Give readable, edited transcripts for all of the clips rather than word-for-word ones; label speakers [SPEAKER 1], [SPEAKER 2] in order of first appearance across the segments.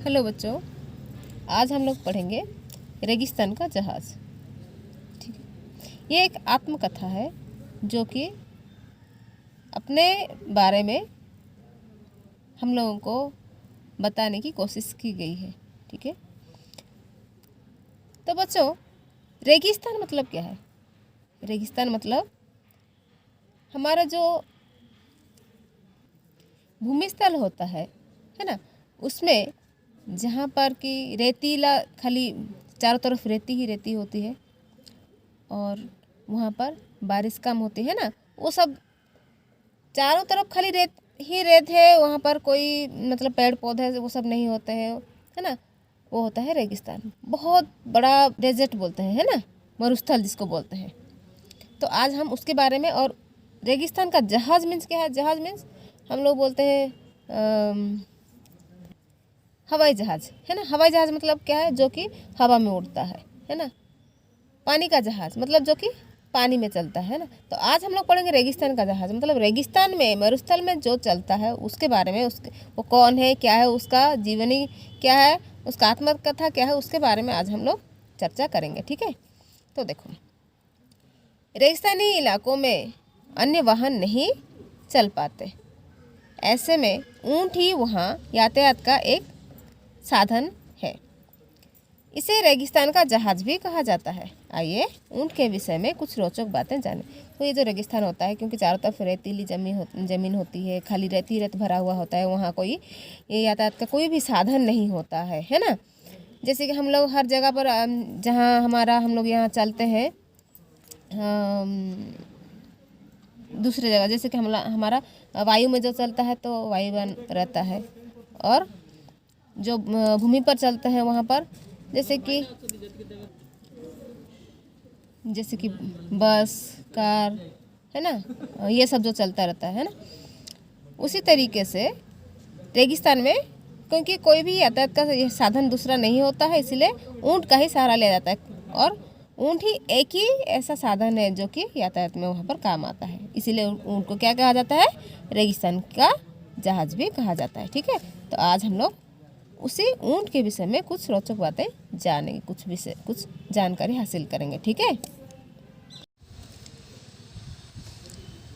[SPEAKER 1] Hello बच्चों, आज हम लोग पढ़ेंगे रेगिस्तान का जहाज़। ठीक है, ये एक आत्मकथा है जो कि अपने बारे में हम लोगों को बताने की कोशिश की गई है। ठीक है, तो बच्चों, रेगिस्तान मतलब क्या है? रेगिस्तान मतलब हमारा जो भूमि स्थल होता है ना, उसमें जहाँ पर कि रेतीला, खाली चारों तरफ रेती ही रेती होती है और वहाँ पर बारिश कम होती है ना, वो सब चारों तरफ खाली रेत ही रेत है। वहाँ पर कोई मतलब पेड़ पौधे वो सब नहीं होते हैं, है ना। वो होता है रेगिस्तान। बहुत बड़ा डेजर्ट बोलते हैं, है ना, मरुस्थल जिसको बोलते हैं। तो आज हम उसके बारे में, और रेगिस्तान का जहाज़ मीन्स क्या है? जहाज़ मीन्स हम लोग बोलते हैं हवाई जहाज़, है ना। हवाई जहाज़ मतलब क्या है? जो कि हवा में उड़ता है ना। पानी का जहाज़ मतलब जो कि पानी में चलता है ना। तो आज हम लोग पढ़ेंगे रेगिस्तान का जहाज़, मतलब रेगिस्तान में, मरुस्थल में जो चलता है उसके बारे में। उसके वो कौन है, क्या है, उसका जीवनी क्या है, उसका आत्मकथा क्या है, उसके बारे में आज हम लोग चर्चा करेंगे। ठीक है, तो देखो, रेगिस्तानी इलाकों में अन्य वाहन नहीं चल पाते। ऐसे में ऊँट ही वहाँ यातायात का एक साधन है। इसे रेगिस्तान का जहाज़ भी कहा जाता है। आइए ऊँट के विषय में कुछ रोचक बातें जानें। तो ये जो रेगिस्तान होता है, क्योंकि चारों तरफ रेतीली ज़मीन होती है, खाली रेती रेत भरा हुआ होता है, वहाँ कोई यातायात का कोई भी साधन नहीं होता है ना। जैसे कि हम लोग हर जगह पर जहाँ हम लोग यहाँ चलते हैं दूसरे जगह, जैसे कि हमारा वायु में जो चलता है तो वायुयान रहता है, और जो भूमि पर चलते हैं वहाँ पर जैसे कि बस, कार, है ना, ये सब जो चलता रहता है ना। उसी तरीके से रेगिस्तान में, क्योंकि कोई भी यातायात का साधन दूसरा नहीं होता है, इसलिए ऊँट का ही सहारा लिया जाता है, और ऊँट ही एक ही ऐसा साधन है जो कि यातायात में वहाँ पर काम आता है। इसीलिए ऊँट को क्या कहा जाता है? रेगिस्तान का जहाज़ भी कहा जाता है। ठीक है, तो आज हम लोग उसी ऊँट के विषय में कुछ रोचक बातें जानेंगे, कुछ जानकारी हासिल करेंगे। ठीक है,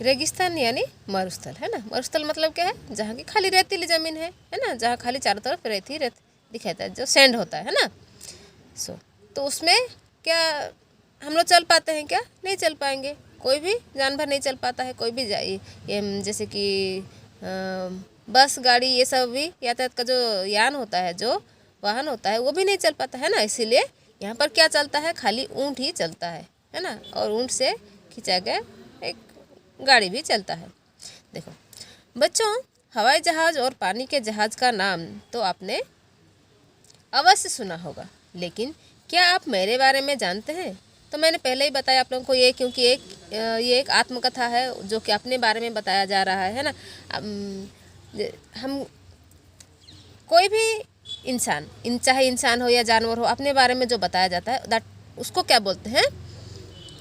[SPEAKER 1] रेगिस्तान यानी मरुस्थल, है ना। मरुस्थल मतलब क्या है? जहाँ की खाली रेतीली ज़मीन है ना, जहाँ खाली चारों तरफ रेत ही रेत दिखाई देता है, जो सैंड होता है ना। तो उसमें क्या हम लोग चल पाते हैं? क्या नहीं चल पाएंगे। कोई भी जानवर नहीं चल पाता है, कोई भी ये जैसे कि बस, गाड़ी, ये सब भी यातायात का जो यान होता है, जो वाहन होता है, वो भी नहीं चल पाता है ना। इसीलिए यहाँ पर क्या चलता है? खाली ऊँट ही चलता है ना, और ऊँट से खींचा गया एक गाड़ी भी चलता है। देखो बच्चों, हवाई जहाज़ और पानी के जहाज़ का नाम तो आपने अवश्य सुना होगा, लेकिन क्या आप मेरे बारे में जानते हैं? तो मैंने पहले ही बताया आप लोगों को, ये क्योंकि ये एक आत्मकथा है जो कि अपने बारे में बताया जा रहा है ना। हम कोई भी इंसान, चाहे इंसान हो या जानवर हो, अपने बारे में जो बताया जाता है उसको क्या बोलते हैं?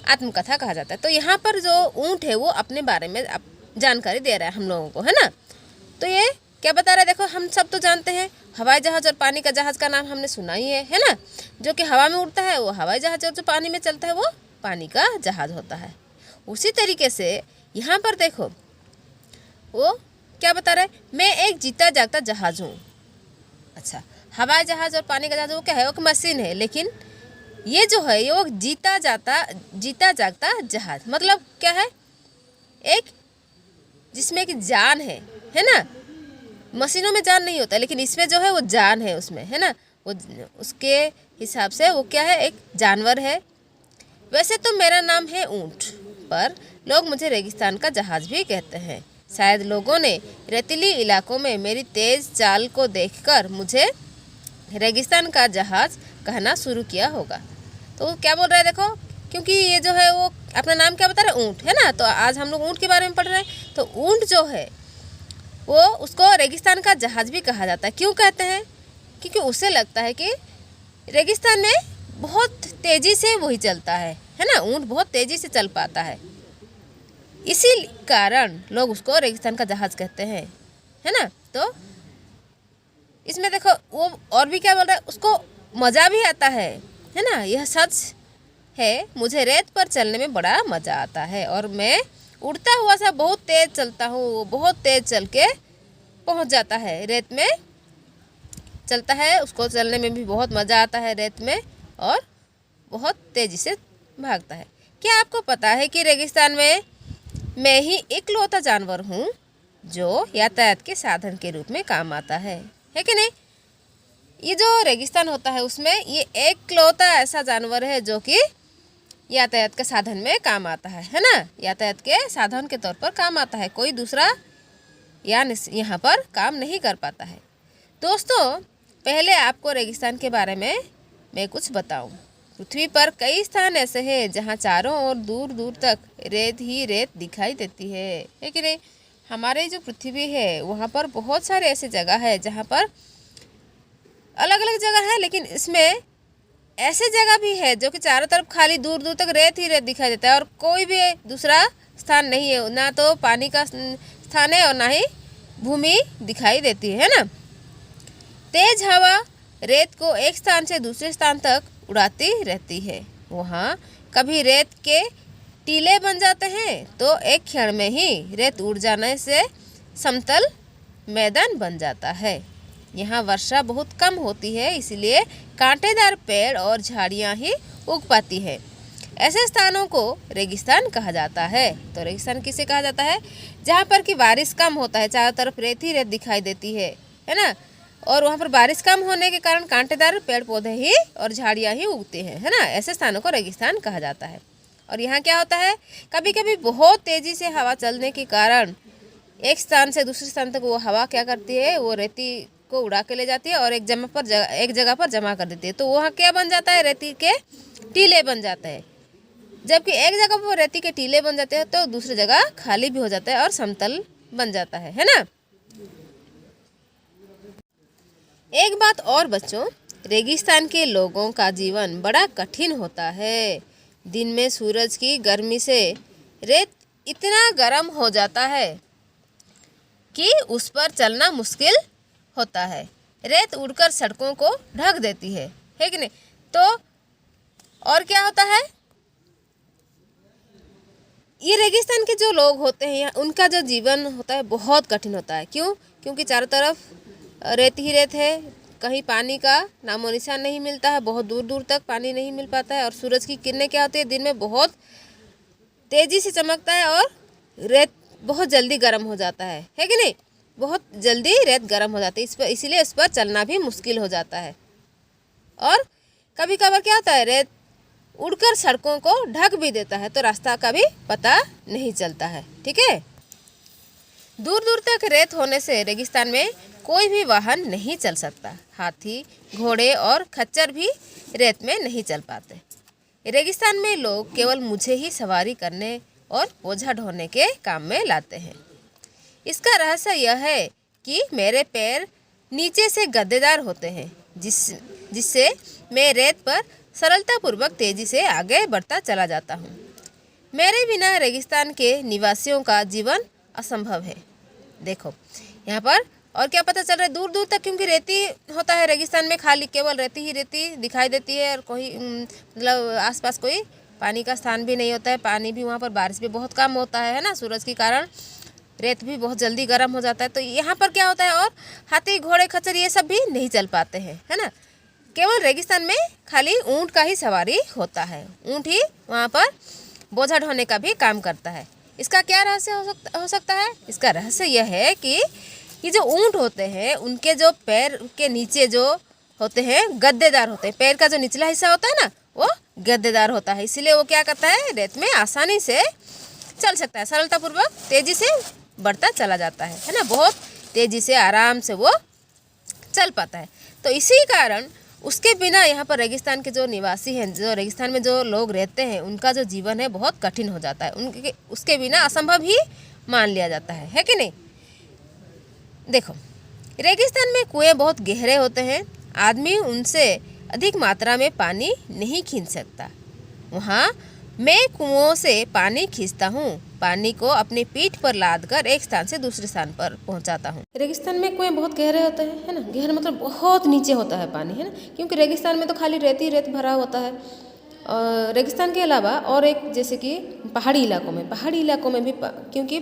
[SPEAKER 1] आत्मकथा कहा जाता है। तो यहाँ पर जो ऊँट है वो अपने बारे में जानकारी दे रहा है हम लोगों को, है ना। तो ये क्या बता रहा है? देखो, हम सब तो जानते हैं हवाई जहाज़ और पानी का जहाज़ का नाम हमने सुना ही है ना। जो कि हवा में उड़ता है वो हवाई जहाज़, और जो पानी में चलता है वो पानी का जहाज़ होता है। उसी तरीके से यहाँ पर देखो, वो क्या बता रहा है? मैं एक जीता जागता जहाज़ हूँ। अच्छा, हवाई जहाज़ और पानी का जहाज़ वो क्या है? वो एक मशीन है, लेकिन ये जो है ये वो जीता जागता जहाज। मतलब क्या है? एक जिसमें कि जान है ना। मशीनों में जान नहीं होता, लेकिन इसमें जो है वो जान है उसमें, है ना। वो उसके हिसाब से वो क्या है? एक जानवर है। वैसे तो मेरा नाम है ऊँट, पर लोग मुझे रेगिस्तान का जहाज़ भी कहते हैं। शायद लोगों ने रेतीली इलाकों में मेरी तेज़ चाल को देखकर मुझे रेगिस्तान का जहाज़ कहना शुरू किया होगा। तो क्या बोल रहा है? देखो, क्योंकि ये जो है वो अपना नाम क्या बता रहे हैं? ऊँट, है ना। तो आज हम लोग ऊँट के बारे में पढ़ रहे हैं। तो ऊँट जो है वो, उसको रेगिस्तान का जहाज़ भी कहा जाता है। क्यों कहते हैं? क्योंकि उसे लगता है कि रेगिस्तान में बहुत तेज़ी से वही चलता है ना। ऊँट बहुत तेज़ी से चल पाता है, इसी कारण लोग उसको रेगिस्तान का जहाज़ कहते हैं, है ना। तो इसमें देखो वो और भी क्या बोल रहा है, उसको मज़ा भी आता है ना। यह सच है, मुझे रेत पर चलने में बड़ा मज़ा आता है और मैं उड़ता हुआ सा बहुत तेज़ चलता हूँ। बहुत तेज़ चल के पहुँच जाता है, रेत में चलता है, उसको चलने में भी बहुत मज़ा आता है रेत में, और बहुत तेज़ी से भागता है। क्या आपको पता है कि रेगिस्तान में मैं ही इकलौता जानवर हूँ जो यातायात के साधन के रूप में काम आता है कि नहीं। ये जो रेगिस्तान होता है उसमें ये इकलौता ऐसा जानवर है जो कि यातायात के साधन में काम आता है ना। यातायात के साधन के तौर पर काम आता है, कोई दूसरा यहाँ पर काम नहीं कर पाता है। दोस्तों, पहले आपको रेगिस्तान के बारे में मैं कुछ बताऊं। पृथ्वी पर कई स्थान ऐसे हैं जहां चारों ओर दूर दूर तक रेत ही रेत दिखाई देती है कि नहीं। हमारे जो पृथ्वी है वहाँ पर बहुत सारे ऐसे जगह है जहाँ पर अलग अलग जगह है, लेकिन इसमें ऐसे जगह भी है जो कि चारों तरफ खाली दूर दूर तक रेत ही रेत दिखाई देता है और कोई भी दूसरा स्थान नहीं है, ना तो पानी का स्थान है और ना ही भूमि दिखाई देती है ना। तेज हवा रेत को एक स्थान से दूसरे स्थान तक उड़ाती रहती है। वहाँ कभी रेत के टीले बन जाते हैं तो एक क्षण में ही रेत उड़ जाने से समतल मैदान बन जाता है। यहाँ वर्षा बहुत कम होती है, इसलिए कांटेदार पेड़ और झाड़ियाँ ही उग पाती है। ऐसे स्थानों को रेगिस्तान कहा जाता है। तो रेगिस्तान किसे कहा जाता है? जहाँ पर कि बारिश कम होता है, चारों तरफ रेत ही रेत दिखाई देती है ना, और वहाँ पर बारिश कम होने के कारण कांटेदार पेड़ पौधे ही और झाड़ियाँ ही उगते हैं, है ना। ऐसे स्थानों को रेगिस्तान कहा जाता है। और यहाँ क्या होता है, कभी कभी बहुत तेज़ी से हवा चलने के कारण एक स्थान से दूसरे स्थान तक वो हवा क्या करती है, वो रेती को उड़ा के ले जाती है और एक जगह पर जमा कर देती है। तो वहाँ क्या बन जाता है, रेती के टीले बन जाते हैं। जबकि एक जगह पर रेती के टीले बन जाते हैं तो दूसरी जगह खाली भी हो जाता है और समतल बन जाता है ना। एक बात और बच्चों, रेगिस्तान के लोगों का जीवन बड़ा कठिन होता है। दिन में सूरज की गर्मी से रेत इतना गर्म हो जाता है कि उस पर चलना मुश्किल होता है। रेत उड़कर सड़कों को ढक देती है कि नहीं। तो और क्या होता है, ये रेगिस्तान के जो लोग होते हैं उनका जो जीवन होता है बहुत कठिन होता है। क्यों? क्योंकि चारों तरफ रेत ही रेत है, कहीं पानी का नामो निशान नहीं मिलता है, बहुत दूर दूर तक पानी नहीं मिल पाता है। और सूरज की किरणें क्या होती है, दिन में बहुत तेज़ी से चमकता है और रेत बहुत जल्दी गर्म हो जाता है कि नहीं। बहुत जल्दी रेत गर्म हो जाती है, इसीलिए इस पर चलना भी मुश्किल हो जाता है। और कभी कभार क्या होता है, रेत उड़कर सड़कों को ढक भी देता है तो रास्ता का भी पता नहीं चलता है। ठीक है, दूर दूर तक रेत होने से रेगिस्तान में कोई भी वाहन नहीं चल सकता। हाथी, घोड़े और खच्चर भी रेत में नहीं चल पाते। रेगिस्तान में लोग केवल मुझे ही सवारी करने और बोझा ढोने के काम में लाते हैं। इसका रहस्य यह है कि मेरे पैर नीचे से गद्देदार होते हैं, जिससे मैं रेत पर सरलतापूर्वक तेजी से आगे बढ़ता चला जाता हूँ। मेरे बिना रेगिस्तान के निवासियों का जीवन असंभव है। देखो यहाँ पर और क्या पता चल रहा है, दूर दूर तक क्योंकि रेती होता है रेगिस्तान में, खाली केवल रेती ही रेती दिखाई देती है और कोई मतलब आसपास कोई पानी का स्थान भी नहीं होता है। पानी भी वहाँ पर बारिश भी बहुत कम होता है ना, सूरज के कारण रेत भी बहुत जल्दी गर्म हो जाता है। तो यहाँ पर क्या होता है, और हाथी, घोड़े, खच्चर ये सब भी नहीं चल पाते हैं, है ना। केवल रेगिस्तान में खाली ऊँट का ही सवारी होता है। ऊँट ही वहाँ पर बोझा ढोने का भी काम करता है। इसका क्या रहस्य हो सकता है? इसका रहस्य यह है कि ये जो ऊँट होते हैं उनके जो पैर के नीचे जो होते हैं गद्देदार होते हैं। पैर का जो निचला हिस्सा होता है ना वो गद्देदार होता है, इसीलिए वो क्या करता है, रेत में आसानी से चल सकता है, सरलतापूर्वक तेज़ी से बढ़ता चला जाता है ना। बहुत तेज़ी से आराम से वो चल पाता है। तो इसी कारण उसके बिना यहाँ पर रेगिस्तान के जो निवासी हैं, जो रेगिस्तान में जो लोग रहते हैं, उनका जो जीवन है बहुत कठिन हो जाता है। उसके बिना असंभव ही मान लिया जाता है कि नहीं। देखो रेगिस्तान में कुएं बहुत गहरे होते हैं, आदमी उनसे अधिक मात्रा में पानी नहीं खींच सकता। वहाँ मैं कुओं से पानी खींचता हूँ, पानी को अपनी पीठ पर लादकर एक स्थान से दूसरे स्थान पर पहुँचाता हूँ। रेगिस्तान में कुएं बहुत गहरे होते हैं, है ना। गहरे मतलब बहुत नीचे होता है पानी, है ना, क्योंकि रेगिस्तान में तो खाली रेत ही रेत भरा होता है। और रेगिस्तान के अलावा और एक जैसे कि पहाड़ी इलाकों में भी क्योंकि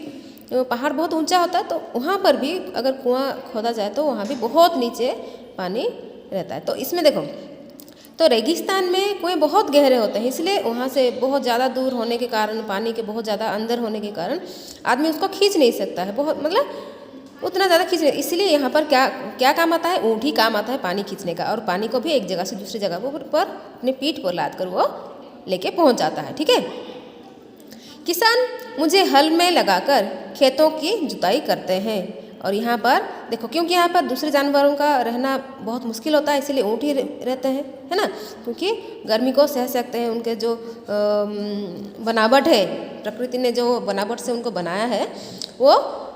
[SPEAKER 1] पहाड़ बहुत ऊंचा होता है, तो वहाँ पर भी अगर कुआं खोदा जाए तो वहाँ भी बहुत नीचे पानी रहता है। तो इसमें देखो, तो रेगिस्तान में कुएं बहुत गहरे होते हैं, इसलिए वहाँ से बहुत ज़्यादा दूर होने के कारण, पानी के बहुत ज़्यादा अंदर होने के कारण आदमी उसको खींच नहीं सकता है, बहुत मतलब उतना ज़्यादा खींच नहीं। इसलिए यहाँ पर क्या क्या काम आता है, ऊँट ही काम आता है पानी खींचने का, और पानी को भी एक जगह से दूसरी जगह पर अपनी पीठ पर लाद कर वो लेके पहुँच जाता है। ठीक है। किसान मुझे हल में लगाकर खेतों की जुताई करते हैं। और यहाँ पर देखो, क्योंकि यहाँ पर दूसरे जानवरों का रहना बहुत मुश्किल होता है, इसीलिए ऊँट ही रहते हैं, है ना, क्योंकि गर्मी को सह सकते हैं। उनके जो बनावट है, प्रकृति ने जो बनावट से उनको बनाया है, वो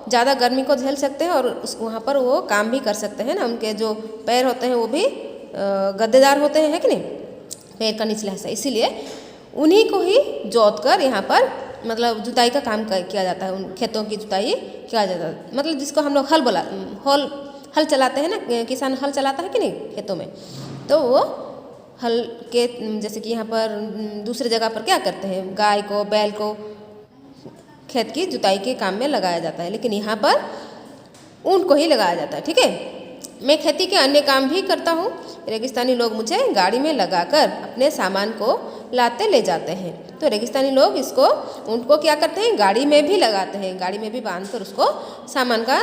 [SPEAKER 1] ज़्यादा गर्मी को झेल सकते हैं और वहाँ पर वो काम भी कर सकते हैं ना। उनके जो पैर होते हैं वो भी गद्देदार होते हैं, है कि नहीं, पैर का निचला हिस्सा, इसीलिए उन्हीं को ही जोत कर यहाँ पर मतलब जुताई का काम किया जाता है। उन खेतों की जुताई किया जाता है, मतलब जिसको हम लोग हल चलाते हैं ना, किसान हल चलाता है कि नहीं खेतों में, तो वो हल के जैसे कि यहाँ पर दूसरे जगह पर क्या करते हैं, गाय को, बैल को खेत की जुताई के काम में लगाया जाता है, लेकिन यहाँ पर ऊँट को ही लगाया जाता है। ठीक है। मैं खेती के अन्य काम भी करता हूँ। रेगिस्तानी लोग मुझे गाड़ी में लगाकर अपने सामान को लाते ले जाते हैं। तो रेगिस्तानी लोग इसको, ऊँट को क्या करते हैं, गाड़ी में भी लगाते हैं, गाड़ी में भी बांधकर उसको सामान का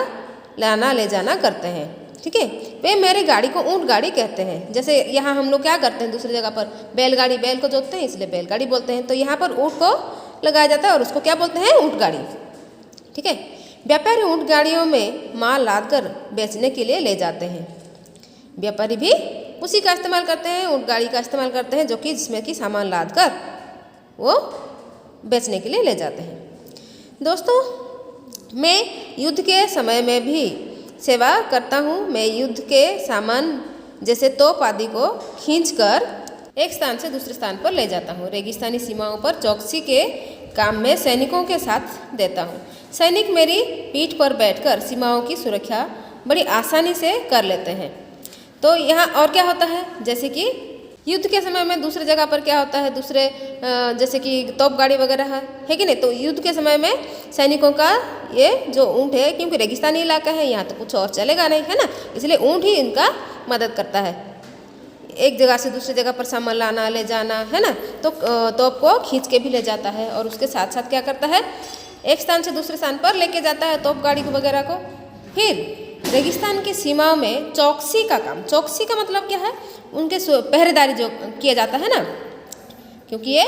[SPEAKER 1] लाना ले जाना करते हैं। ठीक है। वे मेरी गाड़ी को ऊँट गाड़ी कहते हैं। जैसे यहाँ हम लोग क्या करते हैं, दूसरी जगह पर बैलगाड़ी, बैल को जोतते हैं इसलिए बैलगाड़ी बोलते हैं, तो यहाँ पर ऊँट को लगाया जाता है और उसको क्या बोलते हैं, ऊँट गाड़ी। ठीक है। व्यापारी ऊँट गाड़ियों में माल लादकर बेचने के लिए ले जाते हैं। व्यापारी भी उसी का इस्तेमाल करते हैं, ऊँट गाड़ी का इस्तेमाल करते हैं, जो कि जिसमें कि सामान लादकर वो बेचने के लिए ले जाते हैं। दोस्तों, मैं युद्ध के समय में भी सेवा करता हूँ। मैं युद्ध के सामान जैसे तोप आदि को खींचकर एक स्थान से दूसरे स्थान पर ले जाता हूँ। रेगिस्तानी सीमाओं पर चौकसी के काम में सैनिकों के साथ देता हूँ। सैनिक मेरी पीठ पर बैठकर सीमाओं की सुरक्षा बड़ी आसानी से कर लेते हैं। तो यहाँ और क्या होता है, जैसे कि युद्ध के समय में दूसरे जगह पर क्या होता है, दूसरे जैसे कि तोप गाड़ी वगैरह है कि नहीं, तो युद्ध के समय में सैनिकों का ये जो ऊँट है, क्योंकि रेगिस्तानी इलाका है, यहाँ तो कुछ और चलेगा नहीं, है ना, इसलिए ऊँट ही इनका मदद करता है, एक जगह से दूसरी जगह पर सामान लाना ले जाना, है ना। तो तोप को खींच के भी ले जाता है और उसके साथ साथ क्या करता है, एक स्थान से दूसरे स्थान पर लेके जाता है तोप गाड़ी को वगैरह को। फिर रेगिस्तान की सीमाओं में चौकसी का काम, चौकसी का मतलब क्या है, उनके पहरेदारी जो किया जाता है ना, क्योंकि ये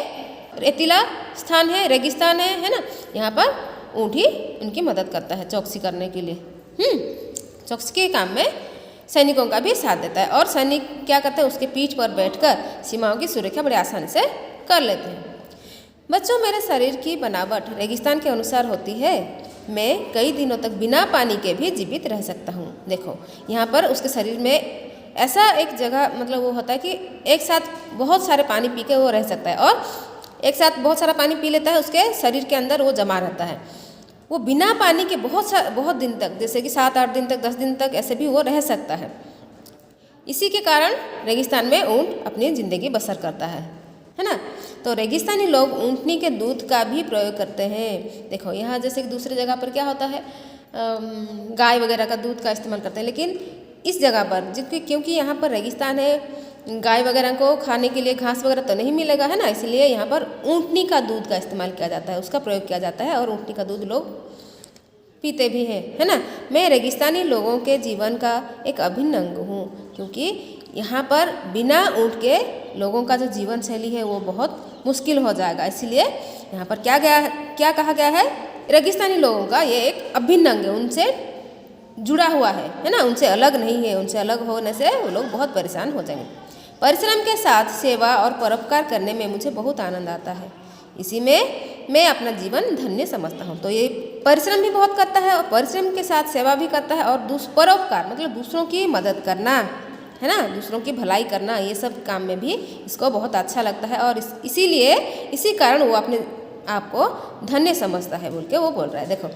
[SPEAKER 1] रेतीला स्थान है, रेगिस्तान है ना, यहाँ पर ऊँट ही उनकी मदद करता है चौकसी करने के लिए। चौकसी के काम में सैनिकों का भी साथ देता है और सैनिक क्या करते हैं, उसके पीठ पर बैठकर सीमाओं की सुरक्षा बड़ी आसानी से कर लेते हैं। बच्चों, मेरे शरीर की बनावट रेगिस्तान के अनुसार होती है। मैं कई दिनों तक बिना पानी के भी जीवित रह सकता हूँ। देखो, यहाँ पर उसके शरीर में ऐसा एक जगह मतलब वो होता है कि एक साथ बहुत सारे पानी पी के वो रह सकता है, और एक साथ बहुत सारा पानी पी लेता है, उसके शरीर के अंदर वो जमा रहता है। वो बिना पानी के बहुत दिन तक, जैसे कि 7-8 दिन तक, 10 दिन तक ऐसे भी वो रह सकता है। इसी के कारण रेगिस्तान में ऊँट अपनी ज़िंदगी बसर करता है ना। तो रेगिस्तानी लोग ऊँटनी के दूध का भी प्रयोग करते हैं। देखो, यहाँ जैसे कि दूसरी जगह पर क्या होता है, गाय वगैरह का दूध का इस्तेमाल करते हैं, लेकिन इस जगह पर क्योंकि यहाँ पर रेगिस्तान है, गाय वगैरह को खाने के लिए घास वगैरह तो नहीं मिलेगा, है ना, इसलिए यहाँ पर ऊँटनी का दूध का इस्तेमाल किया जाता है, उसका प्रयोग किया जाता है, और ऊँटनी का दूध लोग पीते भी हैं, है ना। मैं रेगिस्तानी लोगों के जीवन का एक अभिन्न अंग हूँ, क्योंकि यहाँ पर बिना ऊँट के लोगों का जो जीवन शैली है वो बहुत मुश्किल हो जाएगा, इसलिए यहाँ पर क्या कहा गया है, रेगिस्तानी लोगों का ये एक अभिन्न अंग है, उनसे जुड़ा हुआ है ना, उनसे अलग नहीं है। उनसे अलग होने से वो लोग बहुत परेशान हो जाएंगे। परिश्रम के साथ सेवा और परोपकार करने में मुझे बहुत आनंद आता है, इसी में मैं अपना जीवन धन्य समझता हूँ। तो ये परिश्रम भी बहुत करता है और परिश्रम के साथ सेवा भी करता है, और परोपकार मतलब दूसरों की मदद करना, है ना, दूसरों की भलाई करना, ये सब काम में भी इसको बहुत अच्छा लगता है। और इसीलिए इसी कारण वो अपने आप को धन्य समझता है बोल के वो बोल रहा है। देखो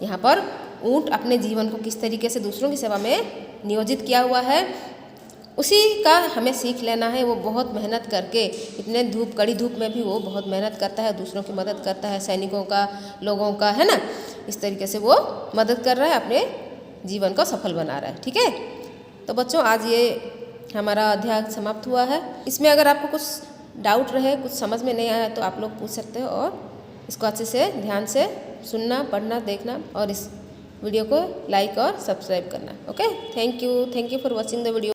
[SPEAKER 1] यहाँ पर ऊँट अपने जीवन को किस तरीके से दूसरों की सेवा में नियोजित किया हुआ है, उसी का हमें सीख लेना है। वो बहुत मेहनत करके इतने कड़ी धूप में भी वो बहुत मेहनत करता है, दूसरों की मदद करता है, सैनिकों का, लोगों का, है ना, इस तरीके से वो मदद कर रहा है, अपने जीवन को सफल बना रहा है। ठीक है, तो बच्चों आज ये हमारा अध्याय समाप्त हुआ है। इसमें अगर आपको कुछ डाउट रहे, कुछ समझ में नहीं आया तो आप लोग पूछ सकते हो, और इसको अच्छे से ध्यान से सुनना, पढ़ना, देखना, और इस वीडियो को लाइक और सब्सक्राइब करना। Okay, thank you for watching the video.